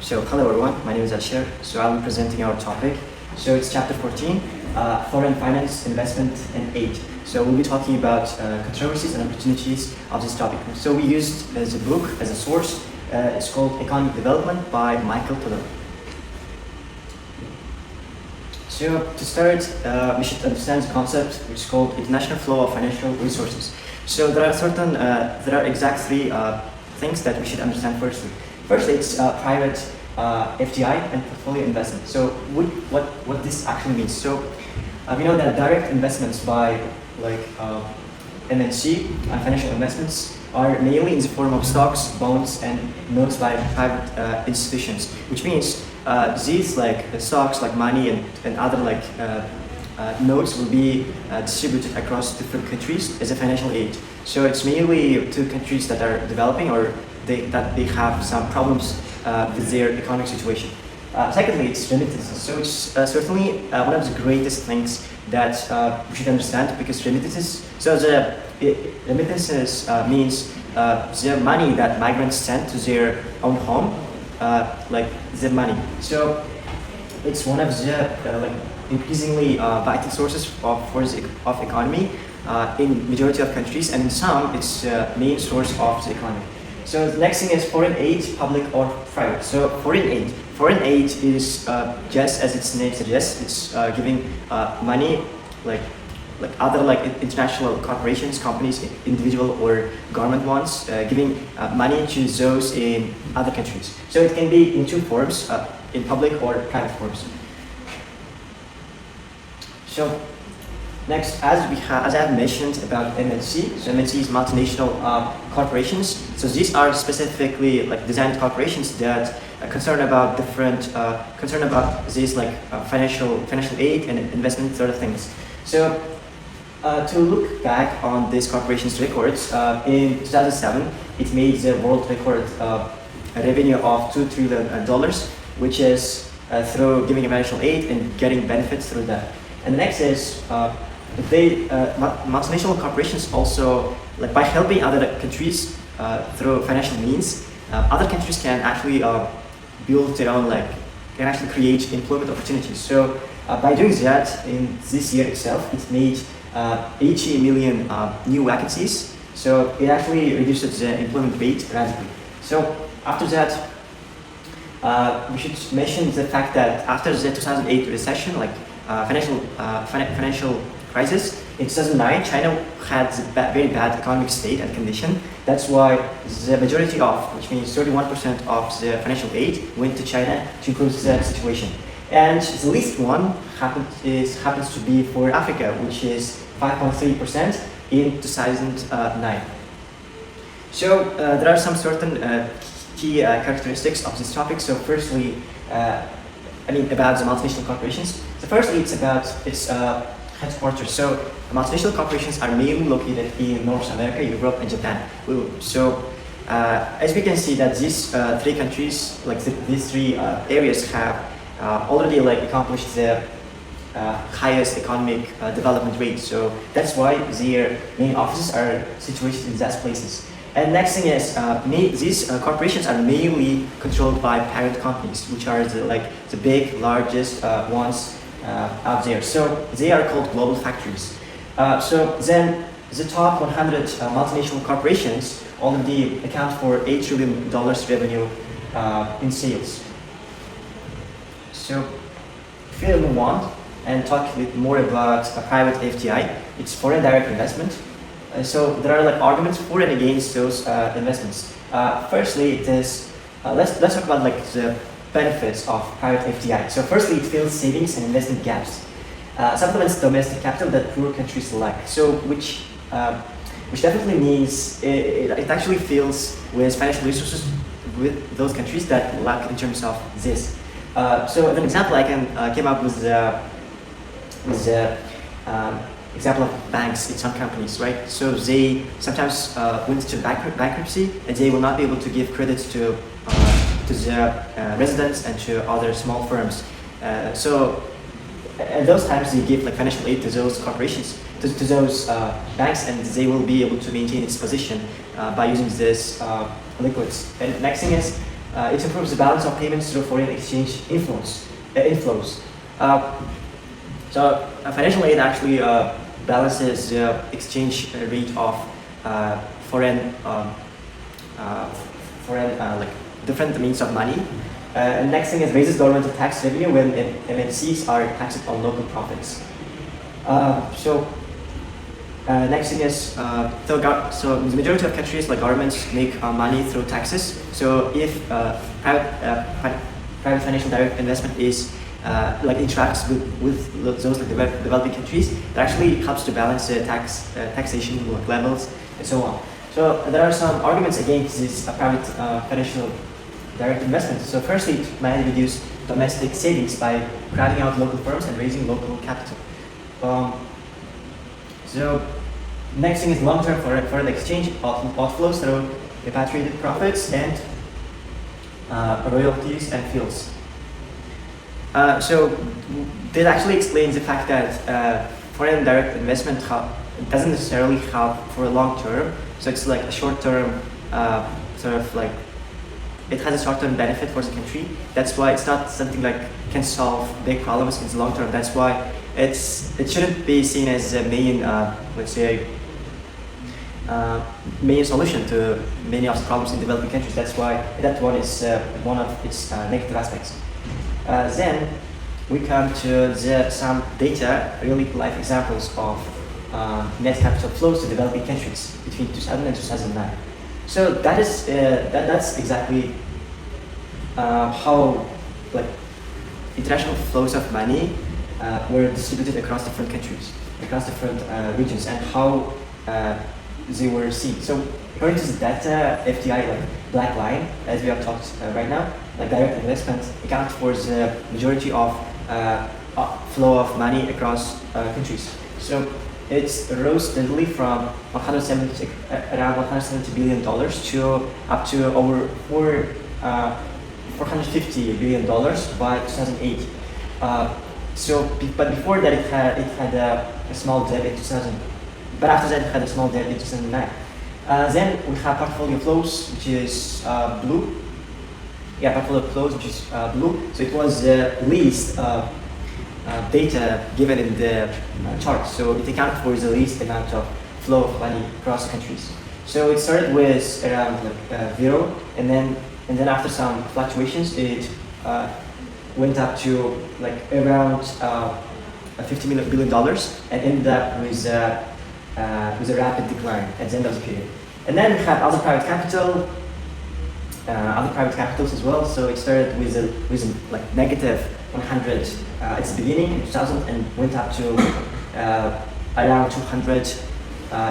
So hello everyone, my name is Alisher. So I'll be presenting our topic. So it's chapter 14, foreign finance, investment and aid. So we'll be talking about controversies and opportunities of this topic. So we used as a book, as a source, it's called Economic Development by Michael Toller. So to start, we should understand the concept which is called international flow of financial resources. So there are exactly things that we should understand firstly. Firstly, it's private FDI and portfolio investment. So what this actually means. So we know that direct investments by MNC and financial investments are mainly in the form of stocks, bonds, and notes by private institutions, which means these stocks, like money and other notes will be distributed across different countries as a financial aid. So it's mainly to countries that are developing or that they have some problems with their economic situation. Secondly, it's remittances. So it's certainly one of the greatest things that we should understand, because remittances means the money that migrants send to their own home, like the money. So it's one of the increasingly vital sources of economy in majority of countries, and in some it's the main source of the economy. So the next thing is foreign aid, public or private. So foreign aid is just as its name suggests, it's giving money like other international corporations, companies, individual or government ones, giving money to those in other countries. So it can be in two forms, in public or private forms. So next, as I have mentioned about MNC, so MNC is multinational corporations. So these are specifically designed corporations that are concerned about these financial aid and investment sort of things. So to look back on this corporation's records, in 2007, it made the world record revenue of $2 trillion, which is through giving financial aid and getting benefits through that. And the next is multinational corporations also, by helping other countries through financial means, other countries can actually build their own, can actually create employment opportunities. So by doing that, in this year itself, it made 80 million new vacancies. So it actually reduces the employment rate radically. So after that, we should mention the fact that after the 2008 recession, financial crisis, in 2009, China had a very bad economic state and condition. That's why the majority of, which means 31% of the financial aid went to China to improve that situation. And the least one happens to be for Africa, which is 5.3% in 2009. So there are some certain key characteristics of this topic. So firstly, about the multinational corporations. So firstly, it's about its headquarters. So multinational corporations are mainly located in North America, Europe, and Japan. So as we can see that these three countries, these three areas have already accomplished the highest economic development rate. So that's why their main offices are situated in those places. And next thing is, these corporations are mainly controlled by parent companies, which are the big, largest ones out there. So they are called global factories. So then the top 100 multinational corporations already account for $8 trillion revenue in sales. So if we move on and talk a bit more about private FDI, it's foreign direct investment. So there are arguments for and against those investments. Firstly, it is let's talk about the benefits of private FDI. So firstly, it fills savings and investment gaps, supplements domestic capital that poor countries lack. So which definitely means it actually fills with financial resources with those countries that lack in terms of this. So as an example, I can came up with the example of banks in some companies, right? So they sometimes went to bankruptcy, and they will not be able to give credit to the residents and to other small firms. So at those times, they give financial aid to those corporations, to those banks, and they will be able to maintain its position by using this liquids. And next thing is It improves the balance of payments through foreign exchange inflows. So financial aid actually balances the exchange rate of foreign like different means of money. And next thing is raises governmental tax revenue when MNCs are taxed on local profits. Next thing is so the majority of countries, like governments, make money through taxes. So if private financial direct investment is like interacts with those like developing countries, it actually helps to balance taxation levels and so on. So there are some arguments against this private financial direct investment. So firstly, it might reduce domestic savings by crowding out local firms and raising local capital. So next thing is long-term foreign exchange outflows through repatriated profits and royalties and fields. So this actually explains the fact that foreign direct investment doesn't necessarily help for a long term. So it's like a short-term sort of like, it has a short-term benefit for the country. That's why it's not something like can solve big problems in the long term. That's why it shouldn't be seen as a main, let's say, main solution to many of the problems in developing countries. That's why that one is one of its negative aspects. Then we come to some data, real-life examples of net capital flows to developing countries between 2000 and 2009. So that is that's exactly how like international flows of money were distributed across different countries, across different regions, and how they were seen. So according to the data, FDI, like black line, as we have talked right now, like direct investment accounts for the majority of flow of money across countries. So it's rose steadily from around $170 billion to up to over $450 billion by 2008. But before that, it had a small dip in 2000. But after that, it had a small dip in 2009. Then we have portfolio flows, which is blue. Yeah, portfolio flows, which is blue. So it was the least data given in the chart. So it accounted for the least amount of flow of money across countries. So it started with around like 0, and then after some fluctuations, it went up to like around $50 billion and ended up with a rapid decline at the end of the period. And then we have other private capitals as well. So it started with like negative 100 at the beginning in 2000 and went up to around 200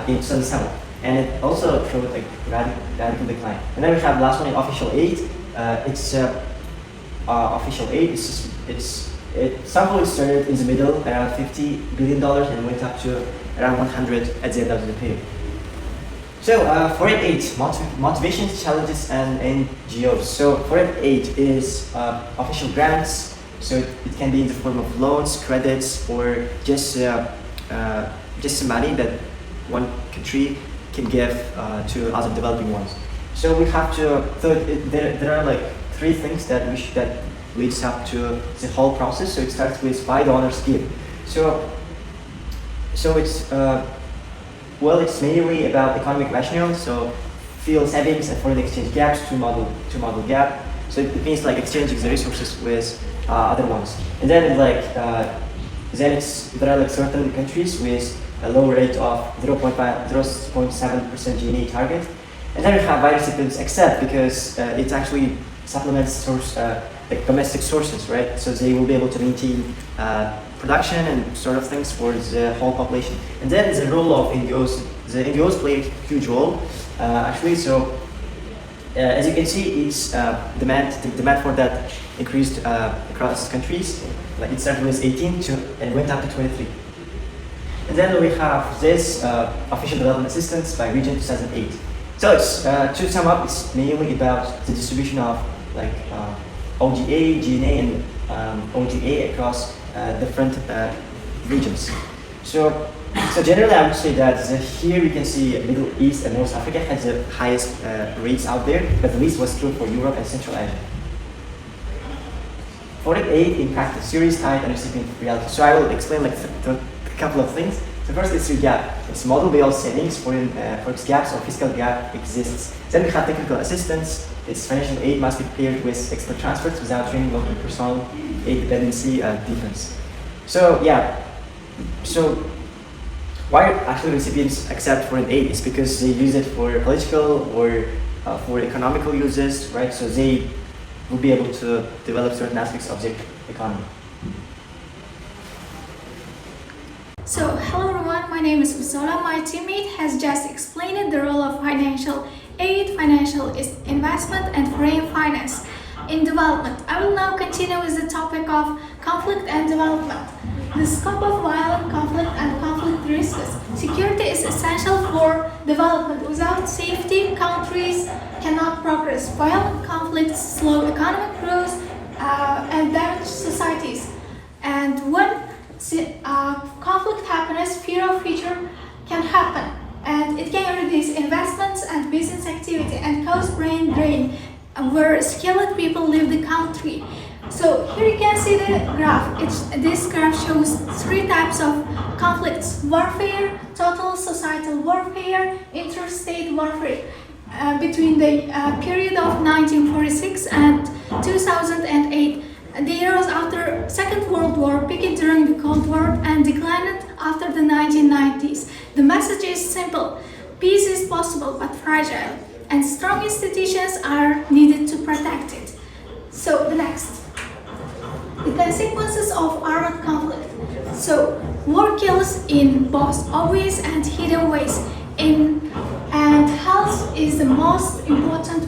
in 2007. And it also showed like radical decline. And then we have the last one in official aid. Official aid. Somehow it started in the middle, around $50 billion, and went up to around 100 at the end of the period. So foreign aid, motivations, challenges, and NGOs. So foreign aid is official grants. So it can be in the form of loans, credits, or just money that one country can give to other developing ones. So we have to. So there are like 3 things that leads up to the whole process. So it starts with why donors give. So it's it's mainly about economic rationale. So field savings and foreign exchange gaps to model gap. So it means like exchanging the resources with other ones. And then there are like certain countries with a low rate of 0.7% GNA target. And then we have why recipients accept, because it actually supplements like domestic sources, right? So they will be able to maintain production and sort of things for the whole population. And then the role of NGOs. The NGOs play a huge role, actually. So as you can see, it's the demand for that increased across countries. Like it started with 18 and went up to 23. And then we have this official development assistance by region 2008. So it's, to sum up, it's mainly about the distribution of like OGA, GNA, and OGA across different regions. So So generally, I would say that here we can see Middle East and North Africa has the highest rates out there, but the least was true for Europe and Central Asia. Foreign aid in practice, serious tied and recipient reality. So I will explain like a couple of things. So first, it's your gap. It's model-based savings. Forex gaps or fiscal gap exists. Then we have technical assistance. Its financial aid must be paired with expert transfers without training local personal aid dependency difference. So yeah, so why actually recipients accept foreign aid is because they use it for political or for economical uses, right? So they will be able to develop certain aspects of their economy. So, hello everyone, my name is Visola. My teammate has just explained the role of financial aid, financial investment, and foreign finance in development. I will now continue with the topic of conflict and development. The scope of violent conflict and conflict risks. Security is essential for development. Without safety, countries cannot progress. Violent conflicts slow economic growth and damage societies. And when conflict happens, fear of future can happen. And it can reduce investments and business activity and cause brain drain where skilled people leave the country. So here you can see the graph. This graph shows three types of conflicts: warfare, total societal warfare, interstate warfare. Between the period of 1946 and 2008, the eras after Second World War peaked during the Cold War and declined after the 1990s. The message is simple: peace is possible but fragile, and strong institutions are needed to protect it. So the next. The consequences of armed conflict. So, war kills in both obvious and hidden ways, and health is the most important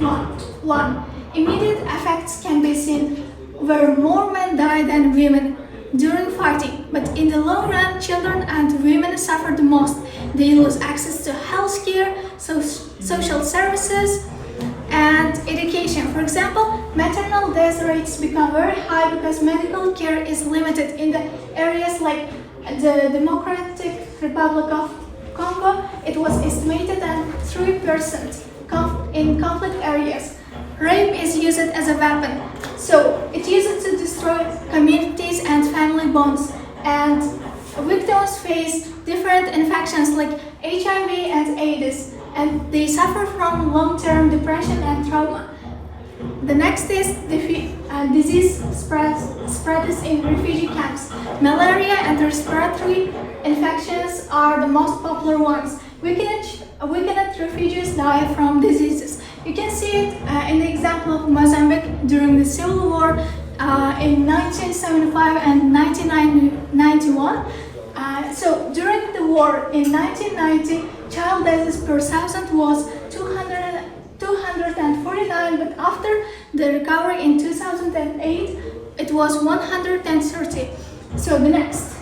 one. Immediate effects can be seen where more men die than women during fighting, but in the long run, children and women suffer the most. They lose access to health care, social services, and education. For example, maternal death rates become very high because medical care is limited in the areas like the Democratic Republic of Congo. It was estimated that 3% in conflict areas. Rape is used as a weapon, so it uses to destroy communities and family bonds. And victims face different infections like HIV and AIDS, and they suffer from long-term depression and trauma. The next is disease spreads in refugee camps. Malaria and respiratory infections are the most popular ones. Weakened refugees die from diseases. You can see it in the example of Mozambique during the Civil War in 1975 and 1991. So during the war in 1990, child deaths per thousand was 249, but after the recovery in 2008, it was 130. So the next.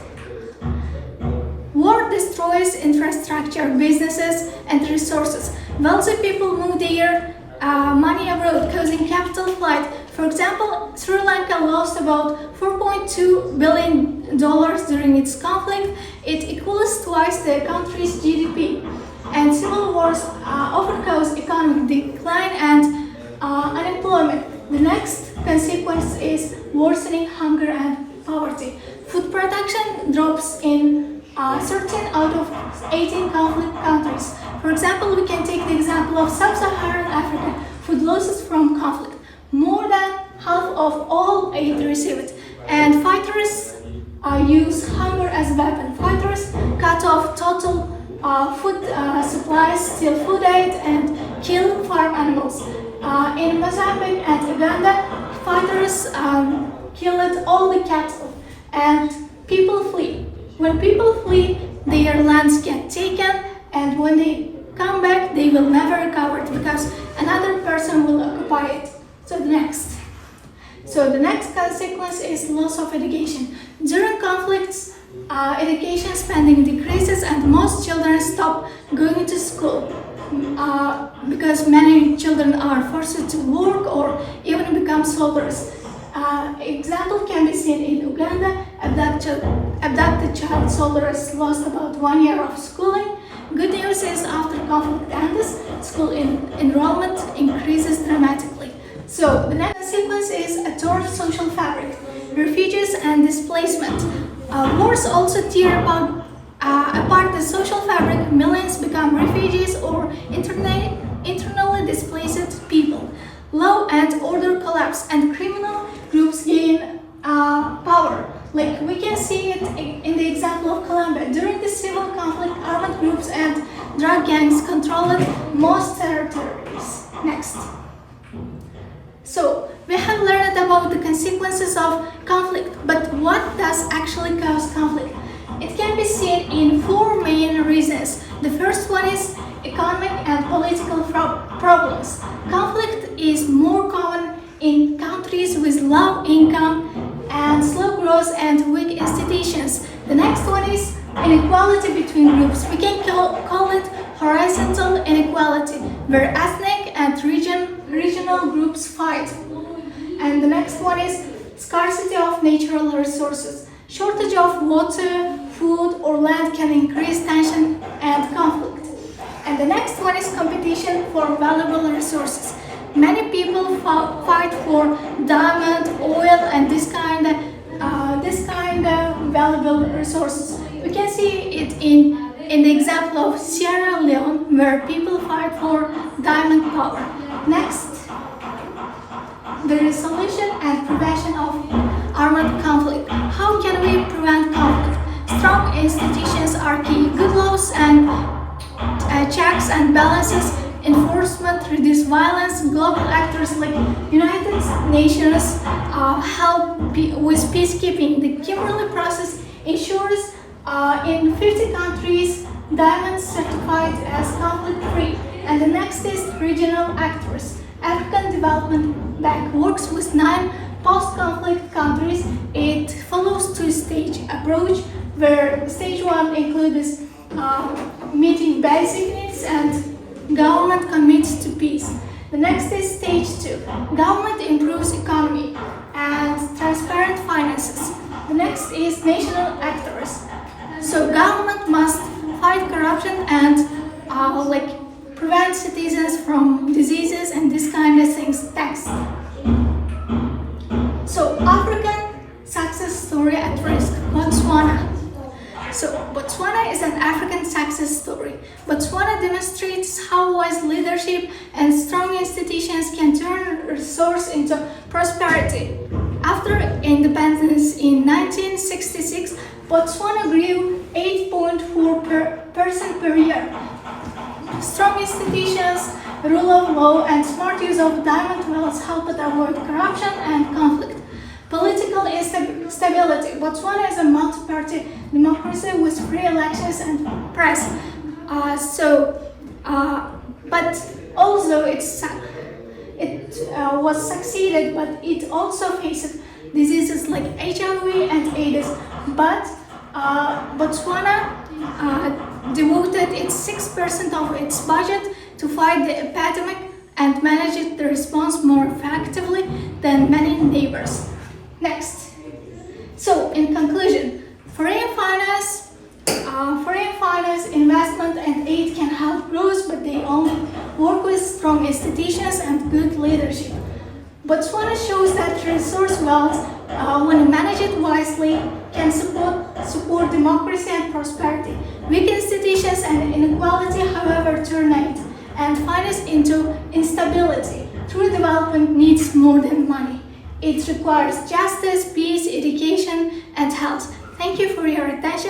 War destroys infrastructure, businesses, and resources. Wealthy people move their money abroad, causing capital flight. For example, Sri Lanka lost about $4.2 billion during its conflict. It equals twice the country's GDP. And civil wars often cause economic decline and unemployment. The next consequence is worsening hunger and poverty. Food production drops in 13 out of 18 conflict countries. For example, we can take the example of Sub-Saharan Africa, food losses from conflict. More than half of all aid received. And fighters use hunger as a weapon. Fighters cut off total food supplies, steal food aid, and kill farm animals. In Mozambique and Uganda, fighters killed all the cattle, and people flee. When people flee, their lands get taken, and when they come back, they will never recover it because another person will occupy it. So the next consequence is loss of education. During conflicts, education spending decreases and most children stop going to school because many children are forced to work or even become soldiers. Example can be seen in Uganda. abducted child soldiers lost about 1 year of schooling. Good news is after conflict ends, school enrollment increases dramatically. So the next sequence is a torn social fabric, refugees and displacement. Wars also tear apart the social fabric. Millions become refugees or internally displaced people. Law and order collapse and criminal groups gain power. Like we can see it in the example of Colombia. During the civil conflict, armed groups and drug gangs controlled most territories. Next. So we have learned about the consequences of conflict, but what does actually cause conflict? It can be seen in four main reasons. The first one is economic and political problems. Conflict is more common in countries with low income and slow growth and weak institutions. The next one is inequality between groups. We can call it horizontal inequality, where ethnic and regional groups fight. And the next one is scarcity of natural resources. Shortage of water, food, or land can increase tension and conflict. And the next one is competition for valuable resources. Many people fight for diamond, oil, and this kind of valuable resources. We can see it in the example of Sierra Leone, where people fight for diamond power. Next, the resolution and prevention of armed conflict. How can we prevent conflict? Strong institutions are key. Good laws and checks and balances, enforcement, reduce violence. Global actors like United Nations help with peacekeeping. The Kimberley process ensures in 50 countries diamonds certified as conflict-free. And the next is regional actors. African Development Bank works with 9 post-conflict countries. It follows two-stage approach, where stage 1 includes meeting basic needs and government commits to peace. The next is stage 2. Government improves economy and transparent finances. The next is national actors. So government must fight corruption and prevent citizens from diseases and this kind of things. Next. So African success story at risk. Botswana. So Botswana is an African success story. Botswana demonstrates how wise leadership and strong institutions can turn resource into prosperity. After independence in 1966, Botswana grew 8.4% per year. Strong institutions, rule of law, and smart use of diamond wells helped avoid corruption and conflict. Political stability. Botswana is a multi-party democracy with free elections and press. But also it was succeeded, but it also faced diseases like HIV and AIDS. But Botswana devoted its 6% of its budget to fight the epidemic and managed the response more effectively than many neighbors. Next. So, in conclusion, foreign finance, investment, and aid can help growth, but they only work with strong institutions and good leadership. Botswana shows that resource wealth, when managed wisely, can support democracy and prosperity. Weak institutions and inequality, however, turn aid and finance into instability. True development needs more than money. It requires justice, peace, education, and health. Thank you for your attention.